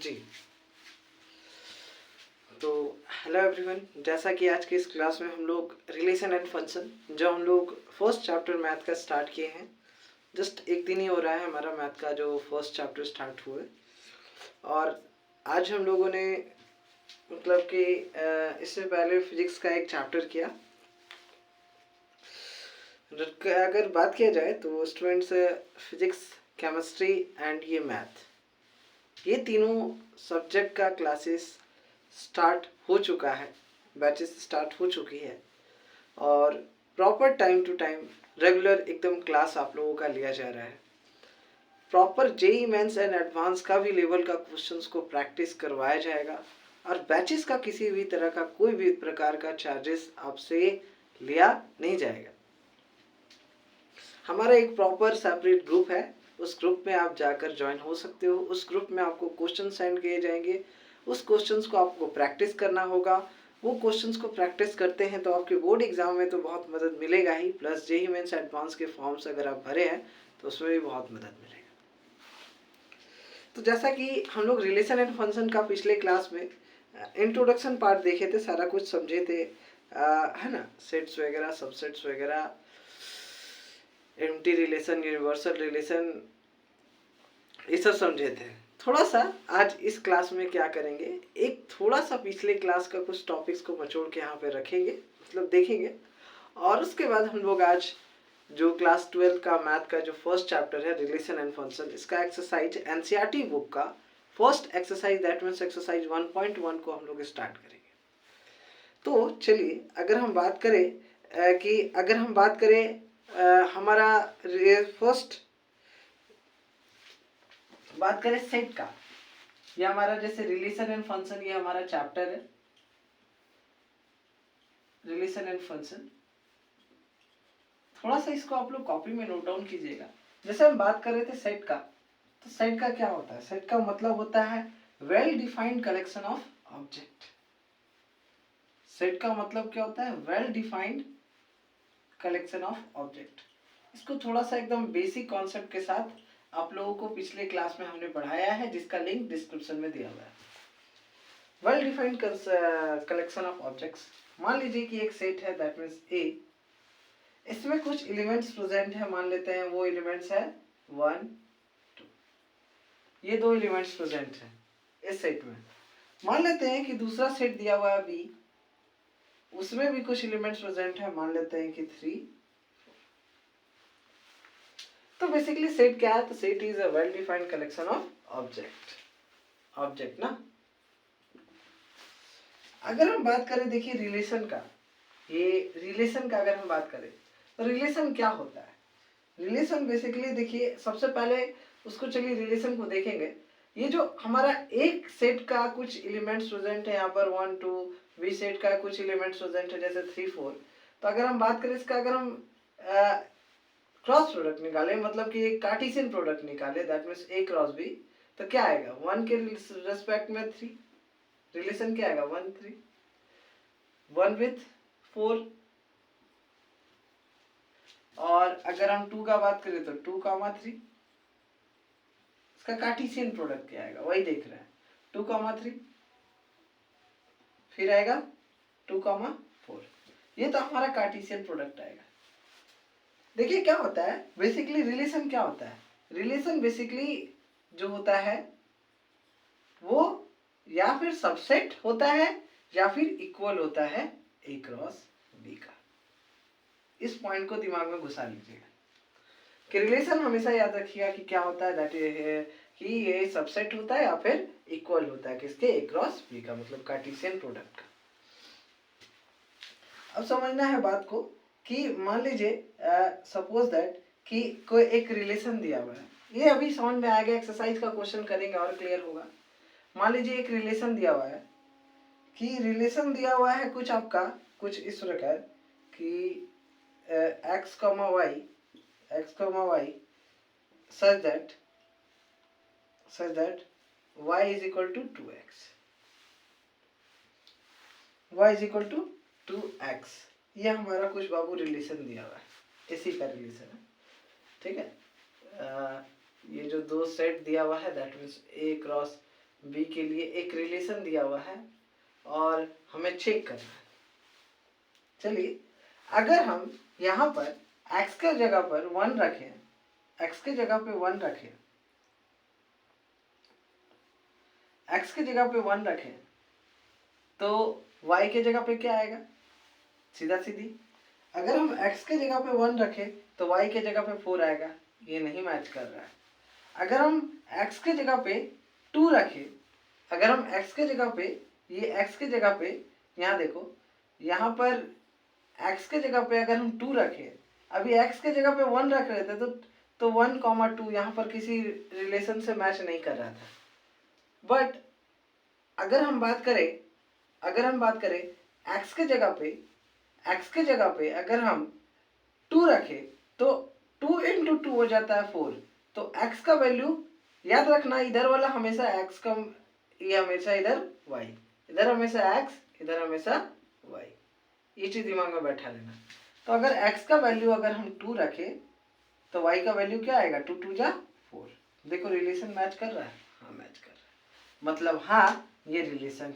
जी। तो hello everyone, जैसा कि आज की इस क्लास में हम लोग रिलेशन एंड फंक्शन जो हम लोग फर्स्ट चैप्टर मैथ का स्टार्ट किए हैं। जस्ट एक दिन ही हो रहा है हमारा मैथ का जो फर्स्ट चैप्टर स्टार्ट हुआ है। और आज हम लोगों ने मतलब कि इससे पहले फिजिक्स का एक चैप्टर किया। अगर बात किया जाए तो स्टूडेंट्स फिजिक्स, केमिस्ट्री एंड ये मैथ, ये तीनों सब्जेक्ट का क्लासेस स्टार्ट हो चुका है, बैचेस स्टार्ट हो चुकी है और proper time to time regular एकदम क्लास आप लोगों का लिया जा रहा है। Proper JEE mains and advance का भी लेवल का क्वेश्चंस को प्रैक्टिस करवाया जाएगा और बैचेस का किसी भी तरह का कोई भी प्रकार का चार्जेस आपसे लिया नहीं जाएगा। हमारा एक प्रॉपर सेपरेट ग्रुप है, उस ग्रुप में आप जाकर ज्वाइन हो सकते हो। उस ग्रुप में आपको क्वेश्चन सेंड किए जाएंगे, उस क्वेश्चंस को आपको प्रैक्टिस करना होगा। वो क्वेश्चंस को प्रैक्टिस करते हैं तो आपके बोर्ड एग्जाम में तो बहुत मदद मिलेगा ही, प्लस जेई मेंस एडवांस के फॉर्म्स अगर आप भरे हैं तो उसमें भी बहुत मदद मिलेगा। तो जैसा कि हम लोग रिलेशन एंड फंक्शन का पिछले क्लास में इंट्रोडक्शन पार्ट देखे थे, सारा कुछ समझे थे, है ना, सेट्स वगैरह, सबसेट्स वगैरह, एम्प्टी रिलेशन, यूनिवर्सल रिलेशन, ये सब समझे थे। थोड़ा सा आज इस क्लास में क्या करेंगे, एक थोड़ा सा पिछले क्लास का कुछ टॉपिक्स को मचोड़ के यहाँ पे रखेंगे, मतलब देखेंगे। और उसके बाद हम लोग आज जो क्लास 12 का मैथ का जो फर्स्ट चैप्टर है रिलेशन एंड फंक्शन, इसका एक्सरसाइज एनसीईआरटी बुक का first exercise, that means exercise 1.1 को हम लोग स्टार्ट करेंगे। तो चलिए, अगर हम बात करें हमारा फर्स्ट बात करें सेट का, ये हमारा जैसे रिलेशन एंड फंक्शन, ये हमारा चैप्टर है रिलेशन एंड फंक्शन। थोड़ा सा इसको आप लोग कॉपी में नोट डाउन कीजिएगा। जैसे हम बात कर रहे थे सेट का, तो सेट का क्या होता है? सेट का मतलब होता है well defined collection of object. Set का मतलब क्या होता है? Well defined collection of object. इसको थोड़ा सा एकदम बेसिक कॉन्सेप्ट के साथ आप लोगों को पिछले क्लास में हमने पढ़ाया है, जिसका लिंक डिस्क्रिप्शन में दिया हुआ है। Well defined collection of objects. मान लीजिए कि एक सेट है, दैट मीन्स ए, इसमें कुछ एलिमेंट्स प्रेजेंट है। मान लेते हैं वो एलिमेंट्स है 1 2, ये दो एलिमेंट्स प्रेजेंट है इस सेट में। मान लेते हैं कि दूसरा सेट दिया हुआ है बी, उसमें भी कुछ एलिमेंट्स प्रेजेंट है, मान लेते हैं कि 3। तो बेसिकली सेट क्या है? तो set is a well defined collection of object ना। अगर हम बात करें, देखिए रिलेशन का, ये रिलेशन का अगर हम बात करें तो रिलेशन क्या होता है? रिलेशन बेसिकली देखिए, सबसे पहले उसको, चलिए रिलेशन को देखेंगे। ये जो हमारा एक सेट का कुछ एलिमेंट्स प्रेजेंट है यहाँ पर 1 2, बी सेट का कुछ एलिमेंट्स प्रेजेंट है जैसे 3 4। तो अगर हम बात करें इसका, अगर हम क्रॉस प्रोडक्ट निकाले, मतलब कि एक कार्टेशियन प्रोडक्ट निकाले, that means A cross B, तो क्या आएगा? 1 के रेस्पेक्ट में 3, रिलेशन क्या आएगा? 1 3, 1 विथ 4। और अगर हम 2 का बात करें तो 2 कामा 3, इसका कार्टेशियन प्रोडक्ट क्या आएगा? वही देख रहे हैं, 2 कामा 3, फिर आएगा 2 कामा 4। ये तो हमारा कार्टेशियन प्रोडक्ट आएगा। देखिए क्या होता है बेसिकली, रिलेशन क्या होता है? रिलेशन बेसिकली जो होता है वो या फिर सबसेट होता है या फिर इक्वल होता है ए क्रॉस बी का। इस पॉइंट को दिमाग में घुसा लीजिएगा कि रिलेशन हमेशा याद रखिएगा कि क्या होता है, दैट है कि ये सबसेट होता है या फिर इक्वल होता है किसके? ए क्रॉस बी का, मतलब कार्टेशियन प्रोडक्ट का। अब समझना है बात को कि मान लीजिए सपोज दैट कि कोई एक रिलेशन दिया हुआ है, ये अभी समझ में आएगा, एक्सरसाइज का क्वेश्चन करेंगे और क्लियर होगा। मान लीजिए एक रिलेशन दिया हुआ है, कि रिलेशन दिया हुआ है कुछ आपका, कुछ इस प्रकार कि x, y such that y is equal to 2x, y is equal to 2x। ये हमारा कुछ बाबू रिलेशन दिया हुआ है, इसी का रिलेशन है, ठीक है। ये जो दो सेट दिया हुआ है, that means A cross B के लिए एक रिलेशन दिया हुआ है और हमें चेक करना है। चलिए, अगर हम यहाँ पर x के जगह पर 1 रखें, x के जगह पे 1 रखें, x के जगह पे 1 रखें, तो y के जगह पे क्या आएगा? सीधा सीधी। अगर हम x के जगह पे 1 रखें तो y के जगह पे 4 आएगा, ये नहीं मैच कर रहा है। अगर हम x के जगह पे 2 रखें, अगर हम x के जगह पे, ये x के जगह पे, यहाँ देखो, यहाँ पर x के जगह पे अगर हम 2 रखें, अभी x के जगह पे 1 रख रहे थे तो 1,2 यहाँ पर किसी रिलेशन से मैच नहीं कर रहा था। बट अगर हम बात करें x के जगह पे अगर हम 2 रखें तो 2 × 2 हो जाता है 4। तो x का वैल्यू याद रखना, इधर वाला हमेशा x का, ये हमेशा इधर y, इधर हमेशा x, इधर हमेशा y, ये चीज दिमाग में बैठा लेना। तो अगर x का वैल्यू अगर हम 2 रखें तो y का वैल्यू क्या आएगा? 2 × 2 = 4। देखो रिलेशन मैच कर रहा है? हाँ मैच कर रहा है, मतलब हाँ ये रिलेशन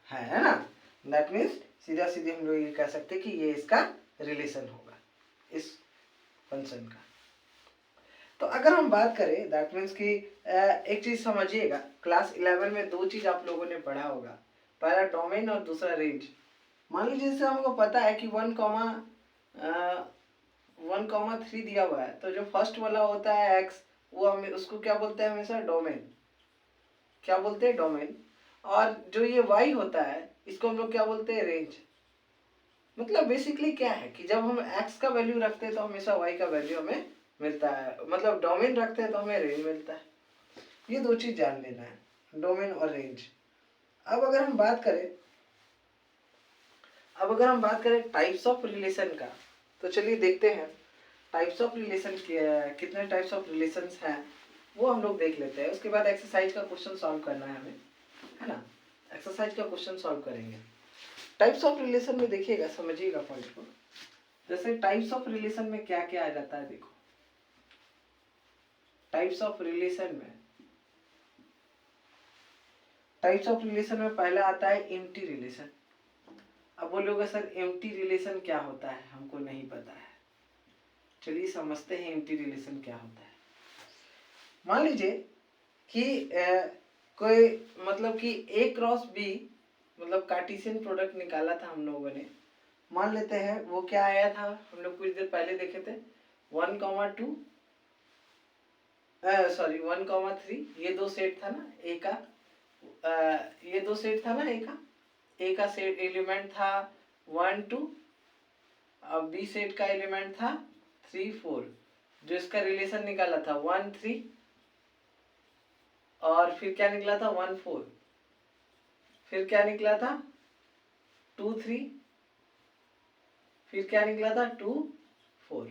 है ना। दैट मीन्स सीधा सीधे हम लोग ये कह सकते हैं कि ये इसका रिलेशन होगा इस फंक्शन का। तो अगर हम बात करें, दैट मीन्स कि एक चीज समझिएगा, क्लास 11 में 2 चीज आप लोगों ने पढ़ा होगा, पहला डोमेन और दूसरा रेंज। मान लीजिए जैसे हमको पता है कि 1,3 दिया हुआ है, तो जो फर्स्ट वाला होता है x, वो हमें उसको क्या बोलते हैं? हमेशा डोमेन। क्या बोलते हैं? डोमेन। और जो ये y होता है इसको हम लोग क्या बोलते हैं? रेंज। मतलब बेसिकली क्या है कि जब हम x का वैल्यू रखते हैं तो हमेशा y का वैल्यू हमें मिलता है, मतलब डोमेन रखते हैं तो हमें रेंज मिलता है। ये 2 चीज जान लेना है, डोमेन और रेंज। अब अगर हम बात करें टाइप्स ऑफ रिलेशन का, तो चलिए देखते हैं टाइप्स ऑफ रिलेशन कितने टाइप्स ऑफ रिलेशंस हैं वो हम लोग देख लेते हैं। उसके बाद एक्सरसाइज का क्वेश्चन सॉल्व करना है हमें, है ना। एक्सरसाइज का क्वेश्चन सॉल्व करेंगे। टाइप्स ऑफ रिलेशन में देखिएगा, समझिएगा पॉइंट को। जैसे टाइप्स ऑफ रिलेशन में क्या क्या आ जाता है, देखो टाइप्स ऑफ रिलेशन में पहला आता है एम्प्टी रिलेशन। अब बोलोगे सर एम्प्टी रिलेशन क्या होता है? हमको नहीं पता है। चलिए समझते हैं एम्प्टी रिलेशन क्या होता है। मान लीजिए कि कोई मतलब कि A क्रॉस B, मतलब कार्टेशियन प्रोडक्ट निकाला था हम लोगों ने। मान लेते हैं वो क्या आया था, हम लोग कुछ देर पहले देखे थे 1,2 सॉरी 1,3, ये 2 सेट था ना A का, ये 2 सेट था ना A का सेट एलिमेंट था 1 2, अब B सेट का एलिमेंट था 3 4, जो इसका रिलेशन निकाला था 1 3, और फिर क्या निकला था 1 4, फिर क्या निकला था 2 3, फिर क्या निकला था 2 4।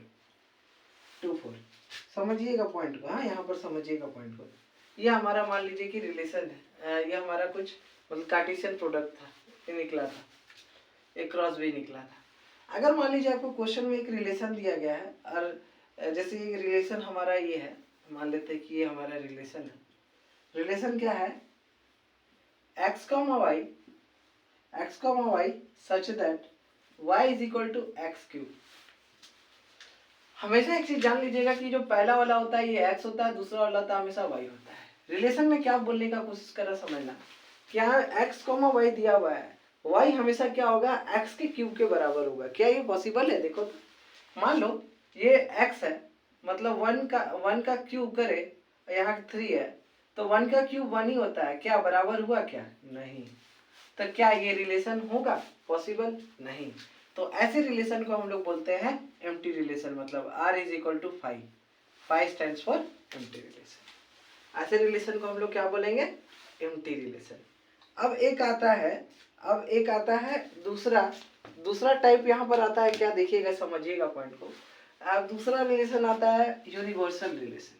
समझिएगा पॉइंट को, हाँ यहाँ पर समझिएगा पॉइंट को। ये हमारा मान लीजिए कि रिलेशन है, ये हमारा कुछ मतलब कार्टेशियन प्रोडक्ट था, ये निकला था, एक क्रॉस बी निकला था। अगर मान लीजिए आपको क्वेश्चन में एक रिलेशन दिया गया है, और जैसे ये रिलेशन हमारा ये है, मान लेते हैं कि ये हमारा रिलेशन है। रिलेशन क्या है? x, y such that y = x³। हमेशा एक चीज जान लीजिएगा कि जो पहला वाला होता है ये x होता है, दूसरा वाला होता है हमेशा y होता है। रिलेशन में क्या बोलने का कोशिश कर रहा समझना, क्या x, y दिया हुआ है, y हमेशा क्या होगा? x³ के बराबर होगा। क्या ये पॉसिबल है? देखो तो मान लो ये x है, मतलब 1 का क्यूब करे, यहाँ 3 है, तो 1 का क्यूब 1 ही होता है। क्या बराबर हुआ? क्या नहीं। तो क्या ये रिलेशन होगा? पॉसिबल नहीं। तो ऐसे रिलेशन को हम लोग बोलते हैं एम्प्टी रिलेशन, मतलब R = 5। 5 stands for empty relation. ऐसे रिलेशन को हम लोग क्या बोलेंगे? Empty relation. अब एक आता है दूसरा टाइप यहाँ पर आता है, क्या देखिएगा, समझिएगा पॉइंट को। अब दूसरा रिलेशन आता है यूनिवर्सल रिलेशन।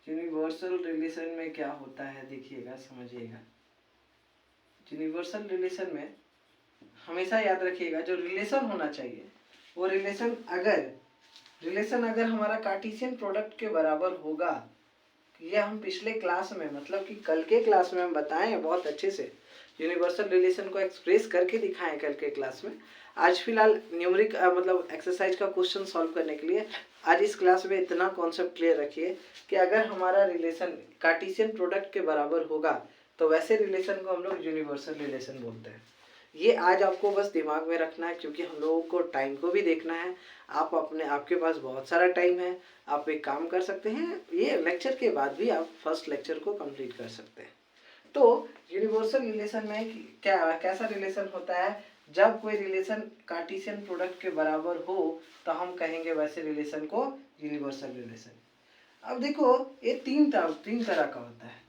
यूनिवर्सल रिलेशन में क्या होता है देखिएगा, समझिएगा। यूनिवर्सल रिलेशन में हमेशा याद रखिएगा जो रिलेशन होना चाहिए, वो रिलेशन अगर रिलेशन अगर हमारा कार्टेशियन प्रोडक्ट के बराबर होगा, ये हम पिछले क्लास में मतलब कि कल के क्लास में हम बताए हैं बहुत अच्छे से, यूनिवर्सल रिलेशन को एक्सप्रेस करके दिखाएं कल के क्लास में। आज फिलहाल न्यूमेरिक मतलब एक्सरसाइज का क्वेश्चन सॉल्व करने के लिए आज इस क्लास में इतना कॉन्सेप्ट क्लियर रखिए कि अगर हमारा रिलेशन कार्टेशियन प्रोडक्ट के बराबर होगा तो वैसे रिलेशन को हम लोग यूनिवर्सल रिलेशन बोलते हैं। ये आज आपको बस दिमाग में रखना है, क्योंकि हम लोगों को टाइम को भी देखना है। आपके पास बहुत सारा टाइम है, आप एक काम कर सकते हैं, ये लेक्चर के बाद भी आप फर्स्ट लेक्चर को कंप्लीट कर सकते हैं। तो यूनिवर्सल रिलेशन में क्या कैसा रिलेशन होता है, जब कोई रिलेशन कार्टेशियन प्रोडक्ट के बराबर हो तो हम कहेंगे वैसे रिलेशन को यूनिवर्सल रिलेशन। अब देखो ये तीन तरह का होता है।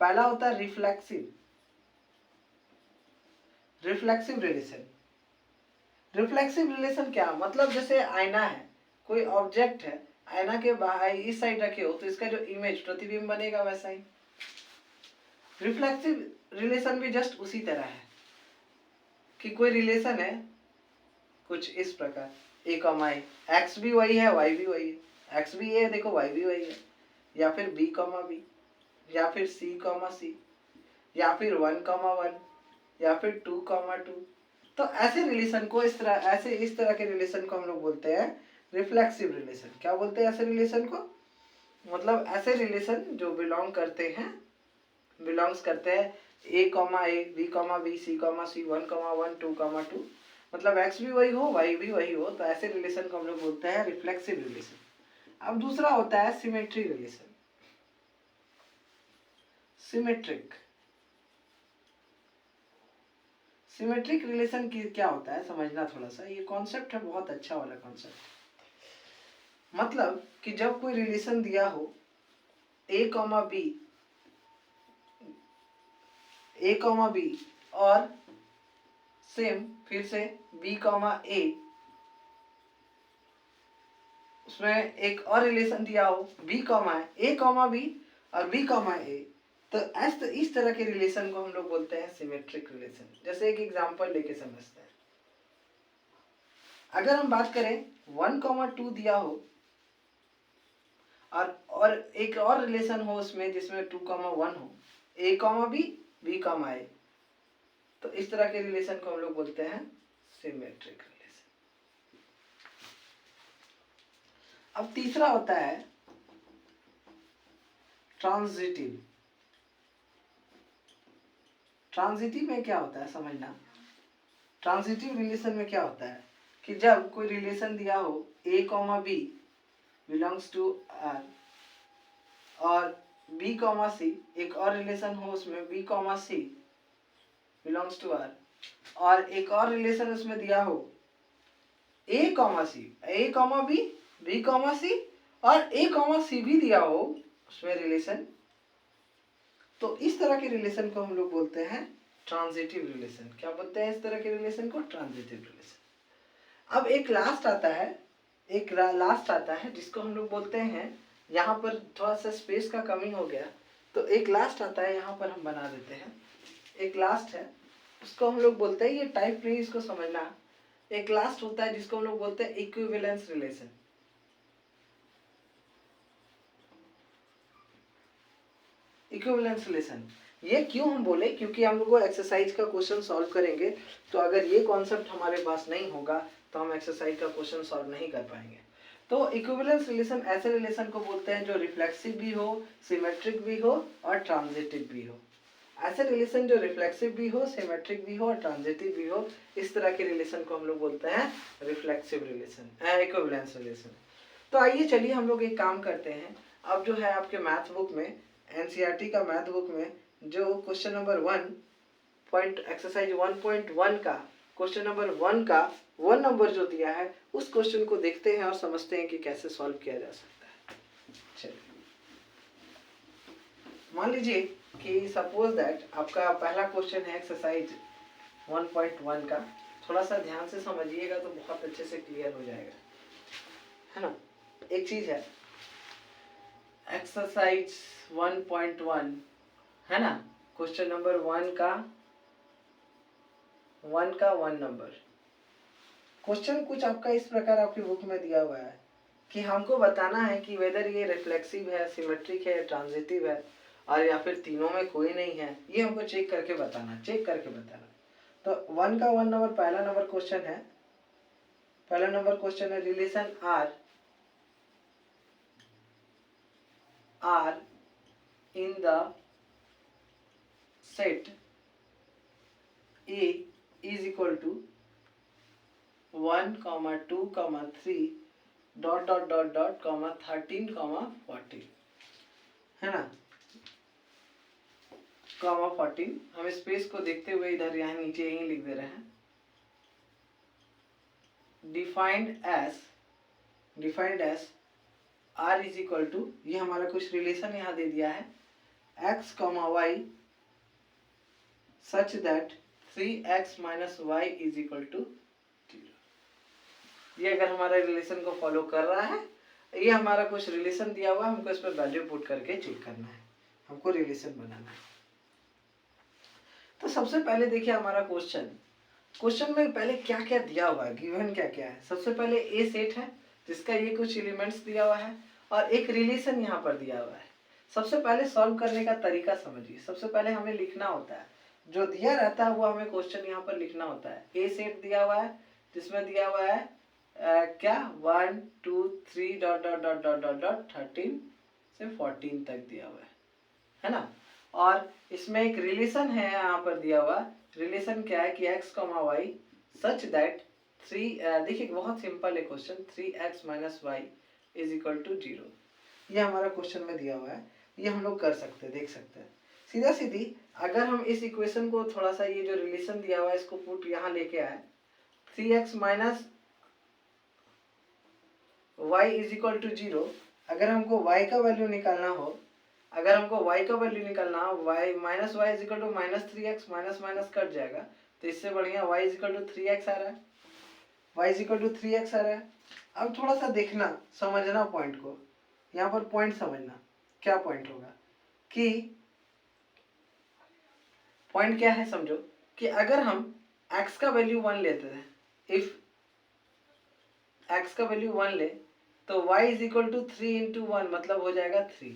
पहला होता है रिफ्लेक्सिव रिलेशन। रिफ्लेक्सिव रिलेशन क्या मतलब, जैसे आईना है, कोई ऑब्जेक्ट है, आईना के बाहर इस साइड रखे हो तो इसका जो इमेज प्रतिबिंब बनेगा वैसा ही। रिफ्लेक्सिव रिलेशन भी जस्ट उसी तरह है कि कोई रिलेशन है कुछ इस प्रकार, ए कॉमा ए, एक्स भी वही है वाई भी वही है, एक्स भी ए देखो वाई भी वही है, या फिर बी कॉमा बी, या फिर सी कॉमा सी, या फिर 1,1, या फिर 2,2। तो ऐसे रिलेशन को इस तरह के रिलेशन को हम लोग बोलते हैं रिफ्लेक्सिव रिलेशन। क्या बोलते हैं ऐसे रिलेशन को, मतलब ऐसे रिलेशन जो बिलोंग्स करते हैं ए कॉमा ए, B comma B, C comma सी, 1,1, 2,2, मतलब एक्स भी वही हो वाई भी वही हो, तो ऐसे रिलेशन को हम लोग बोलते हैं रिफ्लेक्सिव रिलेशन। अब दूसरा होता है सिमेट्री रिलेशन। सिमेट्रिक रिलेशन की क्या होता है समझना थोड़ा सा, ये कॉन्सेप्ट है बहुत अच्छा वाला कॉन्सेप्ट। मतलब कि जब कोई रिलेशन दिया हो ए कॉमा बी और सेम फिर से बी कॉमा ए, उसमें एक और रिलेशन दिया हो बी कॉमा ए कॉमा बी और बी कॉमा ए, तो इस तरह के रिलेशन को हम लोग बोलते हैं सिमेट्रिक रिलेशन। जैसे एक एग्जांपल लेके समझते हैं। अगर हम बात करें 1,2 दिया हो और एक और रिलेशन हो उसमें जिसमें 2,1 हो, ए कॉमा बी कॉमा ए, तो इस तरह के रिलेशन को हम लोग बोलते हैं सिमेट्रिक रिलेशन। अब तीसरा होता है ट्रांजिटिव। ट्रांजिटिव में क्या होता है समझना। ट्रांजिटिव रिलेशन में क्या होता है कि जब कोई रिलेशन दिया हो A comma B belongs to R और बी कॉमा सी, एक और रिलेशन हो उसमें B comma C belongs to R, और एक और रिलेशन उसमें दिया हो A comma C, A comma B comma C और ए कॉमा सी भी दिया हो उसमें रिलेशन, तो इस तरह के रिलेशन को हम लोग बोलते हैं ट्रांजिटिव रिलेशन। क्या बोलते हैं इस तरह के रिलेशन को? Transitive relation. अब एक लास्ट आता है जिसको हम लोग बोलते हैं, यहाँ पर थोड़ा सा स्पेस का कमी हो गया तो एक लास्ट आता है, यहाँ पर हम बना देते हैं। एक लास्ट है उसको हम लोग बोलते हैं, ये टाइप नहीं इसको समझना। एक लास्ट होता है जिसको हम लोग बोलते हैं इक्विवेलेंस रिलेशन। इक्विवेलेंस रिलेशन ये क्यों हम बोले, क्योंकि हम लोग को एक्सरसाइज का क्वेश्चन सॉल्व करेंगे, तो अगर ये कॉन्सेप्ट हमारे पास नहीं होगा तो हम एक्सरसाइज का क्वेश्चन सॉल्व नहीं कर पाएंगे। तो इक्विवेलेंस रिलेशन ऐसे रिलेशन को बोलते हैं जो रिफ्लेक्सिव भी हो, सिमेट्रिक भी हो और ट्रांजिटिव भी हो। ऐसे रिलेशन जो रिफ्लेक्सिव भी हो, सिमेट्रिक भी हो और ट्रांजिटिव भी हो, इस तरह के रिलेशन को हम लोग बोलते हैं रिफ्लेक्सिव रिलेशन, इक्विवेलेंस रिलेशन। तो आइए चलिए हम लोग एक काम करते हैं। अब जो है आपके मैथ बुक में, एनसीईआरटी का मैथ बुक में जो क्वेश्चन नंबर 1 एक्सरसाइज 1.1 का क्वेश्चन नंबर 1 का 1 नंबर जो दिया है उस क्वेश्चन को देखते हैं और समझते हैं कि कैसे सॉल्व किया जा सकता है। चलिए मान लीजिए कि सपोज दैट आपका पहला क्वेश्चन है एक्सरसाइज 1.1 का। थोड़ा सा ध्यान से समझिएगा तो बहुत अच्छे से क्लियर हो जाएगा, है ना। एक चीज है एक्सरसाइज 1.1 है ना, क्वेश्चन नंबर 1 का 1 नंबर। क्वेश्चन कुछ आपका इस प्रकार आपकी बुक में दिया हुआ है कि हमको बताना है कि वेदर ये रिफ्लेक्सिव है, सिमेट्रिक है, ट्रांजिटिव है और या फिर तीनों में कोई नहीं है। ये हमको चेक करके बताना। तो 1 का 1 नंबर पहला नंबर क्वेश्चन है relation R in the set A is equal to 1, 2, 3 dot dot dot dot 13, 14 है ना, 14। हम स्पेस को देखते हुए इधर यहाँ नीचे यही लिख दे रहे हैं। Defined as R is equal to, ये हमारा कुछ रिलेशन यहाँ दे दिया है, x, y such that 3x minus y is equal to 0। ये अगर हमारा रिलेशन को फॉलो कर रहा है, ये हमारा कुछ रिलेशन दिया हुआ है, हमको इस पर वैल्यू पुट करके चेक करना है, हमको रिलेशन बनाना है। तो सबसे पहले देखिए हमारा क्वेश्चन में पहले क्या क्या दिया हुआ है, गिवन क्या क्या है। सबसे पहले ए सेट है जिसका ये कुछ एलिमेंट्स दिया हुआ है और एक रिलेशन यहाँ पर दिया हुआ है। सबसे पहले सॉल्व करने का तरीका समझिए। सबसे पहले हमें लिखना होता है, जो दिया रहता है वो हमें क्वेश्चन यहाँ पर लिखना होता है। ए सेट दिया हुआ है जिसमें दिया हुआ है क्या 1, 2, 3 dot dot dot dot dot dot 13 से 14 तक दिया हुआ है ना। और इसमें एक रिलेशन है यहाँ पर दिया हुआ, रिलेशन क्या है कि x, y सच दैट 3, देखिए बहुत सिंपल है question, 3x minus y is equal to 0। ये हमारा क्वेश्चन में दिया हुआ है, ये हम लोग कर सकते हैं, देख सकते हैं सीधा सीधी। अगर हम इस इक्वेशन को थोड़ा सा, ये जो रिलेशन दिया हुआ है इसको पुट यहाँ लेके आए, 3x minus y is equal to 0। अगर हमको y का वैल्यू निकालना हो, y minus y is equal to minus 3x, minus minus cut जाएगा, तो इससे बढ़िया y is equal to 3x आ रहा है, y is equal to 3x आ रहा है। अब थोड़ा सा देखना, समझना पॉइंट को, यहाँ पर पॉइंट समझना, क्या पॉइंट होगा कि पॉइंट क्या है समझो कि अगर हम x का वैल्यू 1 लेते हैं, इफ x का वैल्यू 1 ले तो y is equal to 3 into 1 मतलब हो जाएगा 3।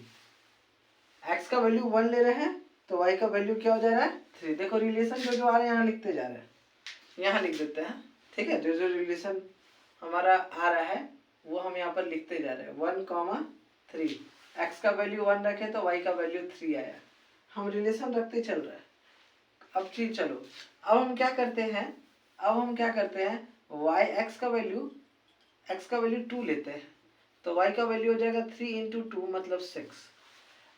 x का वैल्यू 1 ले रहे हैं तो y का वैल्यू क्या हो जा रहा है 3। देखो रिलेशन जो आ रहे हैं यहाँ लिखते जा रहे हैं, यहाँ लिख देते हैं, ठीक है। जो रिलेशन हमारा आ रहा है वो हम यहाँ पर लिखते जा रहे हैं, 1, 3। x का वैल्यू 1 रखे तो y का वैल्यू 3 आया, हम रिलेशन रखते चल रहे हैं। अब चीज चलो, अब हम क्या करते हैं y x का वैल्यू 2 लेते हैं, तो y का वैल्यू हो जाएगा 3 इंटू 2 मतलब 6।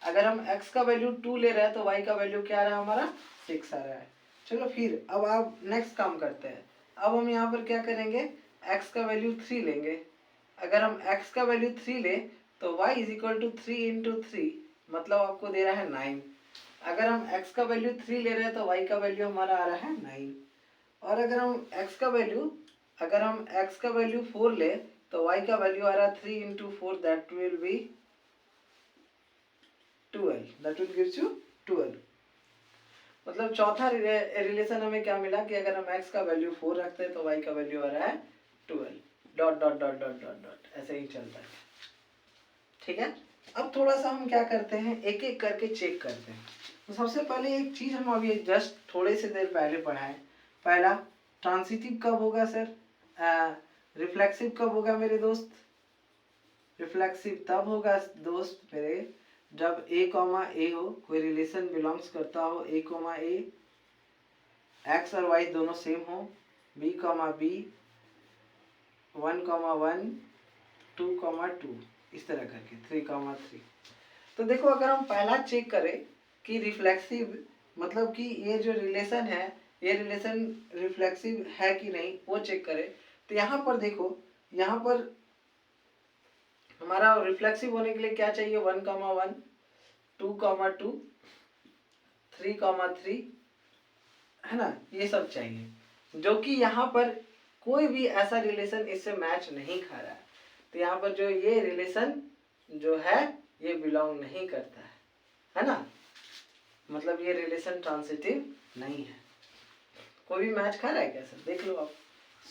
अगर हम x का वैल्यू 2 ले रहे हैं तो y का वैल्यू क्या आ रहा है हमारा 6 आ रहा है। चलो फिर अब आप नेक्स्ट काम करते हैं। अब हम यहाँ पर क्या करेंगे, x का वैल्यू 3 लेंगे। अगर हम x का वैल्यू 3 ले तो y is equal to 3 into 3 मतलब आपको दे रहा है 9। अगर हम x का वैल्यू 3 ले रहे हैं तो y का वैल्यू हमारा आ रहा है 9। और अगर हम x का वैल्यू 4 ले तो y का वैल्यू आ रहा है 3 into 4 that will be 12, that will gives you 12। मतलब चौथा रिलेशन हमें क्या मिला कि अगर हम x का वैल्यू 4 रखते हैं तो y का वैल्यू आ रहा है 12, dot dot dot dot dot dot ऐसे ही चलता है, ठीक है। अब थोड़ा सा हम क्या करते हैं, एक एक करके चेक करते हैं। तो सबसे पहले एक चीज हम अभी जस्ट थोड़े से देर पहले पढ़ाए, पहला ट्रांजिटिव कब होगा सर, रिफ्लेक्सिव कब होगा मेरे दोस्त, रिफ्लेक्सिव तब होगा दोस्त मेरे जब a, a हो, कोई रिलेशन बिलोंग्स करता हो a, a, x और y दोनों सेम हो, b, b 1, 1 2, 2 इस तरह करके 3, 3। तो देखो अगर हम पहला चेक करें कि रिफ्लेक्सिव मतलब कि ये जो रिलेशन है ये रिलेशन रिफ्लेक्सिव है कि नहीं वो चेक करें, तो यहाँ पर देखो, यहाँ पर हमारा रिफ्लेक्सिव होने के लिए क्या चाहिए, 1, 1 2, 2 3, 3 है ना, ये सब चाहिए, जो कि यहाँ पर कोई भी ऐसा रिलेशन इससे मैच नहीं खा रहा है। तो यहाँ पर जो ये रिलेशन जो है ये बिलोंग नहीं करता है ना, मतलब ये रिलेशन ट्रांजिटिव नहीं है। कोई भी मैच खा रहा है क्या सर, देख लो आप,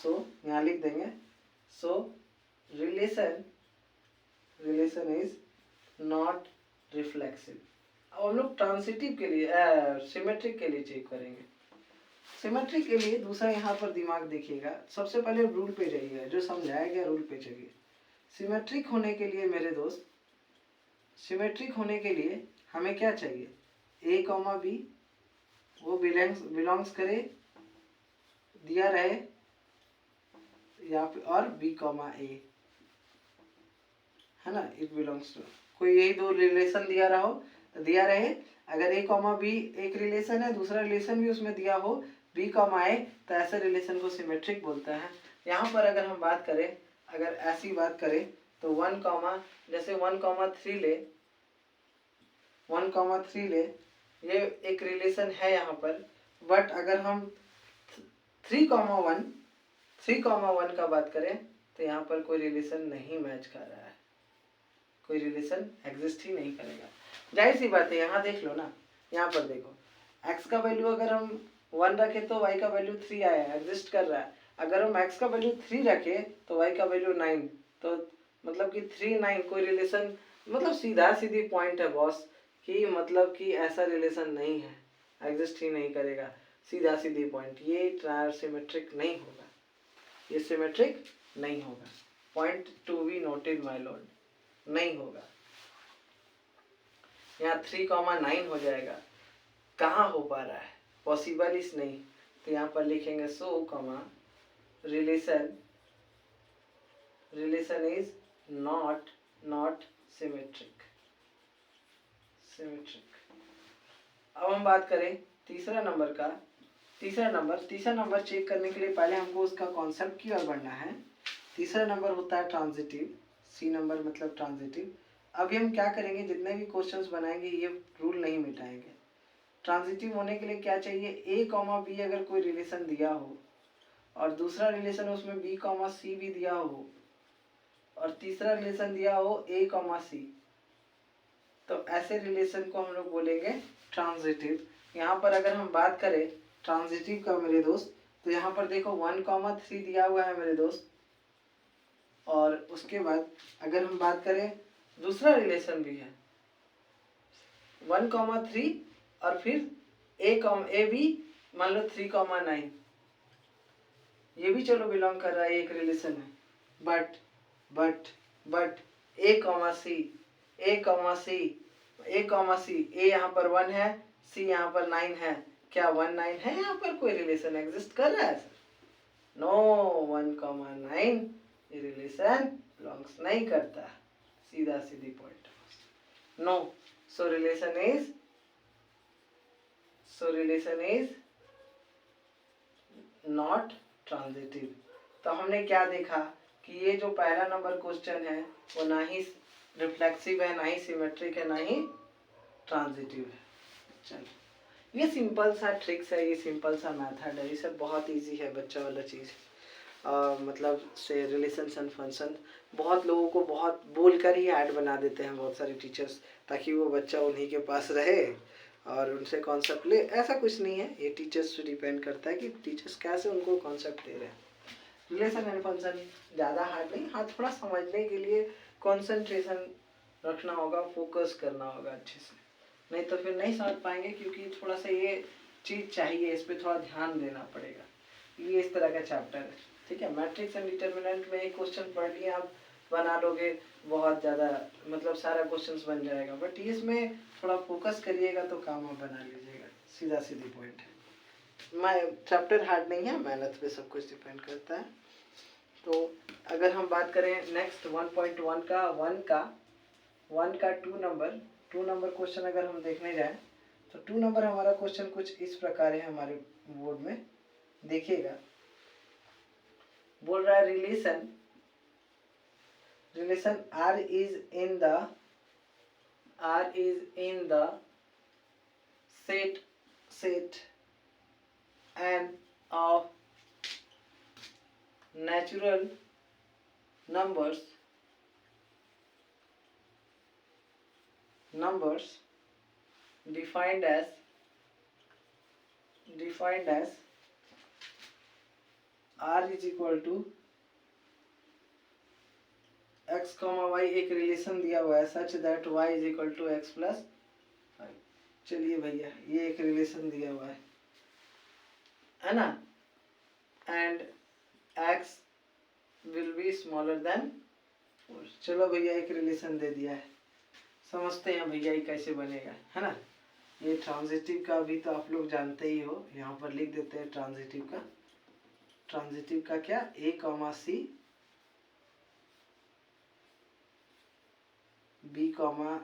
सो यहाँ लिख देंगे सो रिलेशन इज नॉट रिफ्लेक्सिव। अब हम लोग ट्रांसिटिव के लिए सिमेट्रिक के लिए चेक करेंगे। सिमेट्रिक के लिए दूसरा यहाँ पर दिमाग देखिएगा, सबसे पहले रूल पे जाइएगा, जो समझाया गया रूल पे चलिए। सिमेट्रिक होने के लिए मेरे दोस्त, सिमेट्रिक होने के लिए हमें क्या चाहिए, ए कॉमा बी वो बिलोंग्स करे, दिया रहे या फिर और बी कॉमा ए, है ना, इट बिलोंग्स टू, कोई यही दो रिलेशन दिया रहा हो तो दिया रहे। अगर ए कॉमा बी एक रिलेशन है, दूसरा रिलेशन भी उसमें दिया हो बी कॉमा ए, तो ऐसे रिलेशन को सिमेट्रिक बोलते हैं। यहाँ पर अगर हम बात करें, अगर ऐसी बात करें तो 1 कॉमा, जैसे 1,3 ले, 1,3 ले, ये एक रिलेशन है यहाँ पर। बट अगर हम 3,1 का बात करें तो यहाँ पर कोई रिलेशन नहीं मैच कर रहा है, कोई रिलेशन एग्जिस्ट ही नहीं करेगा। जाहिर सी बात है, यहाँ देख लो ना, यहाँ पर देखो x का वैल्यू अगर हम 1 रखे तो y का वैल्यू 3 आया, एग्जिस्ट कर रहा है। अगर हम x का वैल्यू 3 रखे तो y का वैल्यू 9, तो मतलब कि 3 9 कोई रिलेशन, मतलब सीधा सीधी पॉइंट है बॉस कि मतलब कि ऐसा रिलेशन नहीं है, एग्जिस्ट ही नहीं करेगा, सीधा सीधी पॉइंट। ये सिमेट्रिक नहीं होगा, ये सिमेट्रिक नहीं होगा। Point to be noted my Lord, नहीं होगा। यहाँ 3,9 हो जाएगा, कहाँ हो पा रहा है, पॉसिबल इस नहीं। तो यहाँ पर लिखेंगे सो comma relation is not symmetric. अब हम बात करें तीसरा नंबर चेक करने के लिए पहले हमको उसका कॉन्सेप्ट की ओर बढ़ना है। तीसरा नंबर होता है ट्रांजिटिव, सी नंबर मतलब ट्रांजिटिव। अभी हम क्या करेंगे, जितने भी क्वेश्चंस बनाएंगे ये रूल नहीं मिटाएंगे। ट्रांजिटिव होने के लिए क्या चाहिए, ए कॉमा बी अगर कोई रिलेशन दिया हो और दूसरा रिलेशन उसमें बी कॉमा सी भी दिया हो और तीसरा रिलेशन दिया हो ए कॉमा सी, तो ऐसे रिलेशन को हम लोग बोलेंगे ट्रांजिटिव। यहाँ पर अगर हम बात करें ट्रांजिटिव का मेरे दोस्त, तो यहाँ पर देखो 1,3 दिया हुआ है मेरे दोस्त, और उसके बाद अगर हम बात करें दूसरा रिलेशन भी है 1,3 और फिर ए बी मान लो 3,9, ये भी चलो बिलोंग कर रहा है, एक रिलेशन है। बट ए कॉमा सी, ए यहाँ पर 1 है, सी यहाँ पर 9 है, क्या 1 9 है यहाँ पर, कोई रिलेशन एग्जिस्ट कर रहा है सर? नो, 1,9 ये रिलेशन बिलोंग्स नहीं करता, सीधा सीधी point, no. So relation is not transitive. तो हमने क्या देखा कि ये जो पहला नंबर क्वेश्चन है वो ना ही रिफ्लेक्सिव है, ना ही सिमेट्रिक है, ना ही ट्रांजिटिव है। चलो, ये सिंपल सा ट्रिक्स है, ये सिंपल सा मेथड है, ये सब बहुत इजी है, बच्चा वाला चीज़। मतलब से रिलेशंस एंड फंक्शन बहुत लोगों को बहुत बोल कर ही ऐड बना देते हैं बहुत सारे टीचर्स, ताकि वो बच्चा उन्हीं के पास रहे और उनसे कॉन्सेप्ट ले। ऐसा कुछ नहीं है, ये टीचर्स पे डिपेंड करता है कि टीचर्स कैसे उनको कॉन्सेप्ट दे रहे हैं। रिलेशन एंड फंक्शन ज़्यादा हार्ड नहीं, हाँ थोड़ा समझने के लिए कंसंट्रेशन रखना होगा, फोकस करना होगा अच्छे से, नहीं तो फिर नहीं समझ पाएंगे, क्योंकि थोड़ा सा ये चीज़ चाहिए, इस पर थोड़ा ध्यान देना पड़ेगा। ये इस तरह का चैप्टर है, ठीक है। मैट्रिक्स एंड डिटर्मिनेंट में एक क्वेश्चन पढ़ लिए आप, बना लोगे बहुत ज़्यादा, मतलब सारा क्वेश्चंस बन जाएगा, बट इसमें थोड़ा फोकस करिएगा तो काम आप बना लीजिएगा, सीधा सीधी पॉइंट है। चैप्टर हार्ड नहीं है, मेहनत पे सब कुछ डिपेंड करता है। तो अगर हम बात करें नेक्स्ट 1.1 का 1 का 2 नंबर क्वेश्चन अगर हम देखने जाएं, तो 2 नंबर हमारा क्वेश्चन कुछ इस प्रकार है, हमारे बोर्ड में देखिएगा। बोल रहा है relation R is in the set and of natural numbers defined as r is equal to x comma y एक रिलेशन दिया हुआ है such that y is equal to x plus. चलिए भैया ये एक रिलेशन दिया हुआ है ना, and x will be smaller than. चलो भैया एक रिलेशन दे दिया है, समझते हैं भैया ये कैसे बनेगा, है ना। ये ट्रांजिटिव का भी तो आप लोग जानते ही हो, यहाँ पर लिख देते हैं ट्रांजिटिव का। ट्रांजिटिव का क्या, a comma C b comma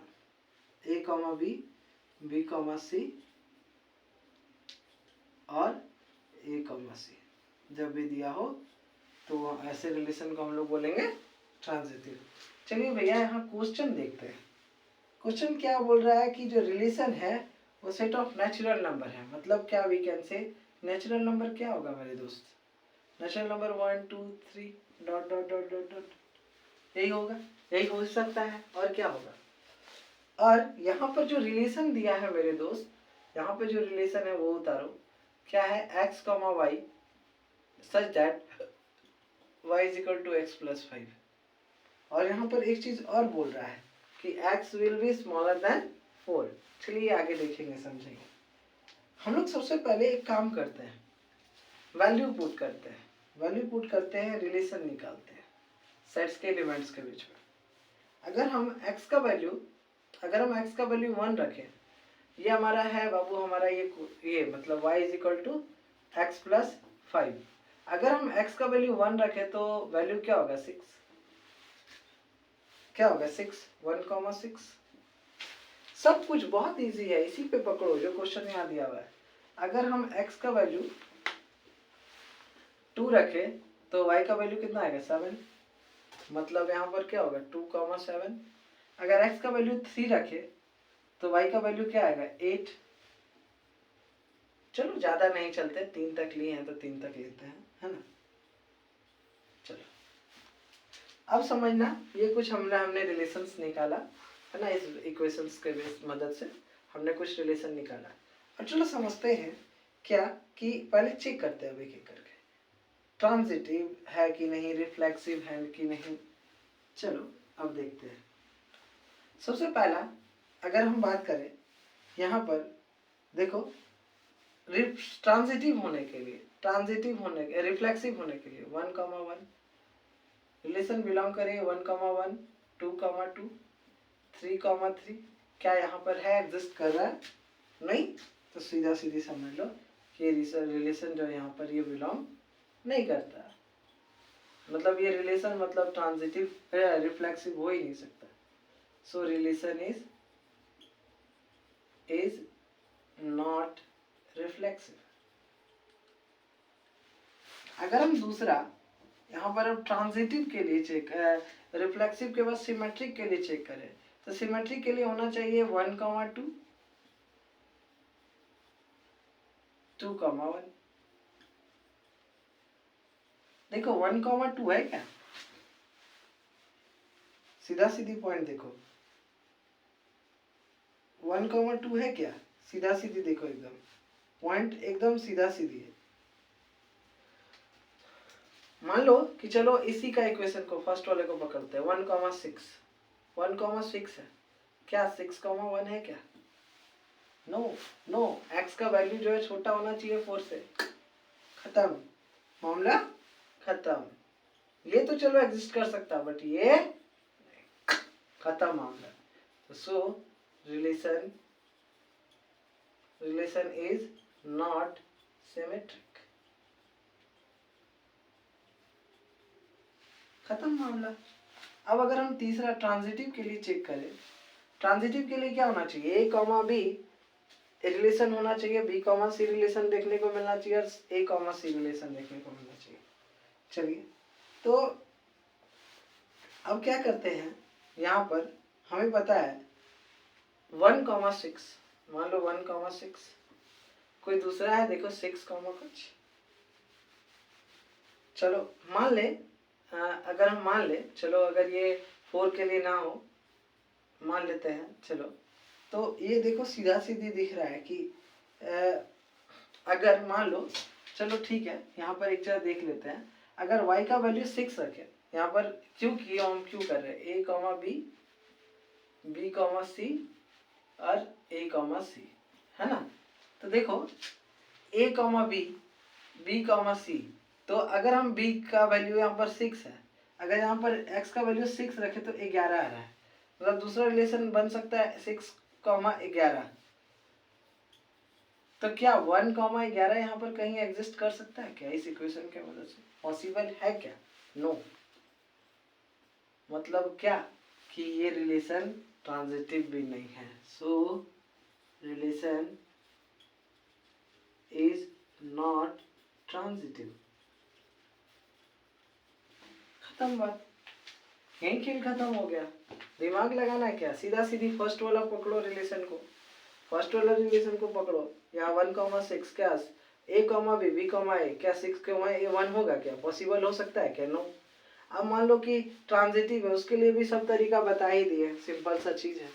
a comma b comma C और a कॉमा सी जब भी दिया हो तो ऐसे रिलेशन को हम लोग बोलेंगे ट्रांजिटिव। चलिए भैया यहाँ क्वेश्चन देखते हैं। क्वेश्चन क्या बोल रहा है कि जो रिलेशन है वो सेट ऑफ नेचुरल नंबर है, मतलब क्या we can say natural number क्या होगा मेरे दोस्त, natural number 1 2 3 dot dot dot dot dot यही होगा, यही हो सकता है और क्या होगा। और यहाँ पर जो रिलेशन दिया है मेरे दोस्त, यहाँ पर जो रिलेशन है वो उतारो, क्या है x comma y such that y is equal to x plus 5। और यहाँ पर एक चीज और बोल रहा है कि x will be smaller then 4। चलिए आगे देखेंगे समझेंगे। हम लोग सबसे पहले एक काम करते हैं, वैल्यू पुट करते हैं, वैल्यू पुट करते हैं, रिलेशन निकालते हैं सेट्स के एलिमेंट्स के बीच में। अगर हम x का वैल्यू 1 रखें, ये हमारा है बाबू, हमारा ये मतलब y is equal to x plus 5। अगर हम x का वैल्यू 1 रखें तो वैल्यू क्या होगा 6, क्या होगा 6 1 6। सब कुछ बहुत इजी है, इसी पे पकड़ो जो क्वेश्चन यहाँ दिया हुआ है। अगर हम x का वैल्यू 2 रखें तो y का वैल्यू कितना आएगा 7, मतलब यहाँ पर क्या होगा 2 7। अगर x का वैल्यू 3 रखे तो y का वैल्यू क्या आएगा 8। चलो ज्यादा नहीं चलते, 3 तक लिए हैं तो 3 तक लेते हैं, है ना। चलो अब समझना, ये कुछ हमने रिलेशंस निकाला है ना, इस इक्वेशंस के मदद से हमने कुछ रिलेशन निकाला। और चलो समझते हैं क्या कि पहले चेक करते हैं एक एक करके, ट्रांजिटिव है कि नहीं, रिफ्लेक्सिव है कि नहीं। चलो अब देखते हैं। सबसे पहला अगर हम बात करें यहाँ पर देखो, ट्रांजिटिव होने के लिए, रिफ्लेक्सिव होने के लिए 1 1 रिलेशन बिलोंग करें 1 1 2 2 3 3। क्या यहाँ पर है, एग्जिस्ट कर रहा है, नहीं, तो सीधा सीधी समझ लो कि रिलेशन जो यहाँ पर ये बिलोंग नहीं करता, मतलब ये रिलेशन मतलब ट्रांजिटिव रिफ्लेक्सिव हो ही नहीं सकता। सो रिलेशन इज नॉट रिफ्लेक्सिव। अगर हम दूसरा यहाँ पर हम ट्रांजिटिव के लिए चेक, रिफ्लेक्सिव के बाद सिमेट्रिक के लिए चेक करें तो सिमेट्रिक के लिए होना चाहिए 1 2 2 1। देखो 1 2 है क्या, सीधा सीधी पॉइंट देखो, 1 2 है क्या, सीधा सीधी देखो, एकदम पॉइंट एकदम सीधा सीधी है। मान लो कि चलो इसी का इक्वेशन को फर्स्ट वाले को पकड़ते हैं 1 6। 1 6 है क्या, 6 1 है क्या, नो नो, x का वैल्यू जो है छोटा होना चाहिए 4 से, खत्म, मामला खत्म। ये तो चलो एग्जिस्ट कर सकता है बट ये खत्म मामला। तो सो रिलेशन इज नॉट सिमेट्रिक, खत्म मामला। अब अगर हम तीसरा ट्रांजिटिव के लिए चेक करें, ट्रांजिटिव के लिए क्या होना चाहिए, a कॉमा b रिलेशन होना चाहिए, b कॉमा c रिलेशन देखने को मिलना चाहिए और a कॉमा c रिलेशन देखने को मिलना चाहिए। चलिए तो अब क्या करते हैं, यहाँ पर हमें पता है 1 6, मान लो 1 6, कोई दूसरा है देखो 6 कुछ। चलो मान ले, अगर हम मान ले, चलो अगर ये 4 के लिए ना हो, मान लेते हैं, चलो तो ये देखो सीधा सीधी दिख रहा है कि अगर मान लो चलो ठीक है, यहाँ पर एक जगह देख लेते हैं। अगर y का वैल्यू 6 रखें, यहाँ पर क्यों किया, हम क्यों कर रहे हैं, a comma B, b comma C और a कॉमा सी, है ना। तो देखो a comma B, b comma C, तो अगर हम b का वैल्यू यहाँ पर 6 है, अगर यहाँ पर x का वैल्यू 6 रखे तो 11 आ रहा है, मतलब दूसरा रिलेशन बन सकता है 6,11। तो क्या 1,11 यहाँ पर कहीं एग्जिस्ट कर सकता है क्या इस इक्वेशन के मदद से, पॉसिबल है क्या? नो। मतलब क्या कि ये रिलेशन ट्रांजिटिव भी नहीं है, सो रिलेशन इज नॉट ट्रांजिटिव। खत्म बात, यही खेल खत्म हो गया। दिमाग लगाना है क्या, सीधा सीधी फर्स्ट वाला पकड़ो रिलेशन को, फर्स्ट वाला रिलेशन को पकड़ो। यहाँ 1,6 क्या a comma B, B comma A, क्या 6 कॉमा ए 1 होगा क्या, पॉसिबल हो सकता है क्या? नो। अब मान लो कि ट्रांजिटिव है, उसके लिए भी सब तरीका बता ही दिए, सिंपल सा चीज है,